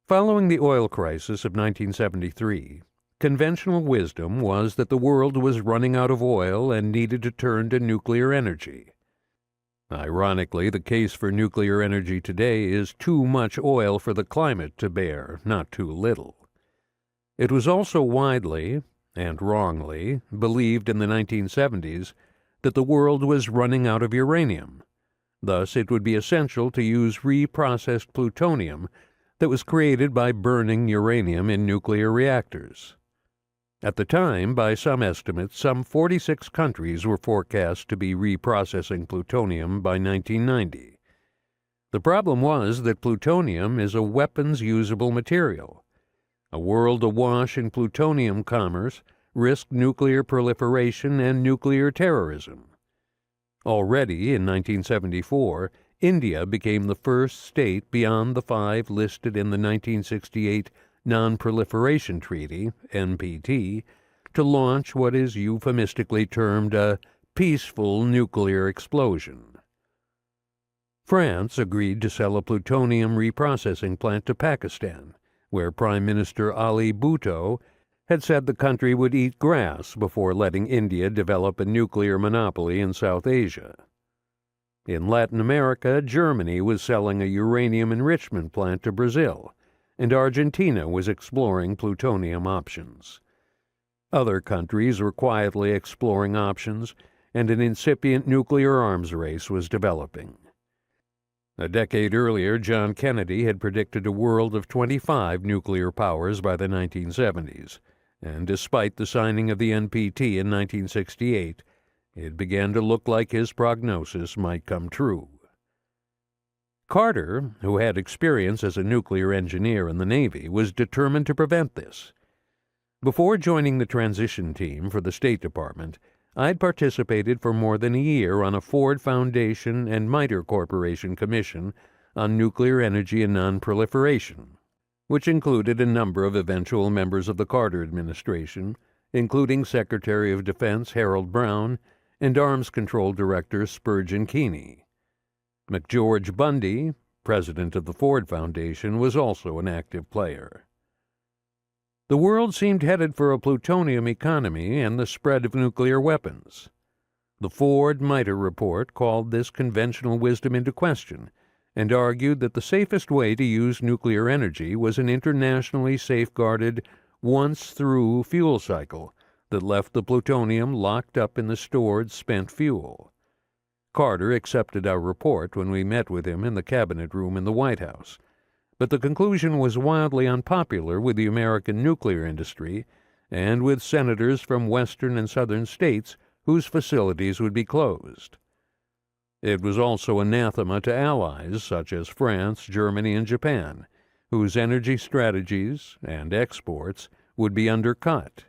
Following the oil crisis of 1973, conventional wisdom was that the world was running out of oil and needed to turn to nuclear energy. Ironically, the case for nuclear energy today is too much oil for the climate to bear, not too little. It was also widely, and wrongly, believed in the 1970s that the world was running out of uranium. Thus, it would be essential to use reprocessed plutonium that was created by burning uranium in nuclear reactors. At the time, by some estimates, some 46 countries were forecast to be reprocessing plutonium by 1990. The problem was that plutonium is a weapons-usable material. A world awash in plutonium commerce risked nuclear proliferation and nuclear terrorism. Already in 1974, India became the first state beyond the 5 listed in the 1968 Non-Proliferation Treaty, NPT, to launch what is euphemistically termed a peaceful nuclear explosion. France agreed to sell a plutonium reprocessing plant to Pakistan, where Prime Minister Ali Bhutto had said the country would eat grass before letting India develop a nuclear monopoly in South Asia. In Latin America, Germany was selling a uranium enrichment plant to Brazil, and Argentina was exploring plutonium options. Other countries were quietly exploring options, and an incipient nuclear arms race was developing. A decade earlier, John Kennedy had predicted a world of 25 nuclear powers by the 1970s, and despite the signing of the NPT in 1968, it began to look like his prognosis might come true. Carter, who had experience as a nuclear engineer in the Navy, was determined to prevent this. Before joining the transition team for the State Department, I'd participated for more than a year on a Ford Foundation and MITRE Corporation commission on nuclear energy and non-proliferation, which included a number of eventual members of the Carter administration, including Secretary of Defense Harold Brown and Arms Control Director Spurgeon Keeney. McGeorge Bundy, president of the Ford Foundation, was also an active player. The world seemed headed for a plutonium economy and the spread of nuclear weapons. The Ford-MITRE report called this conventional wisdom into question and argued that the safest way to use nuclear energy was an internationally safeguarded, once-through fuel cycle that left the plutonium locked up in the stored spent fuel. Carter accepted our report when we met with him in the cabinet room in the White House, but the conclusion was wildly unpopular with the American nuclear industry and with senators from western and southern states whose facilities would be closed. It was also anathema to allies such as France, Germany, and Japan, whose energy strategies and exports would be undercut.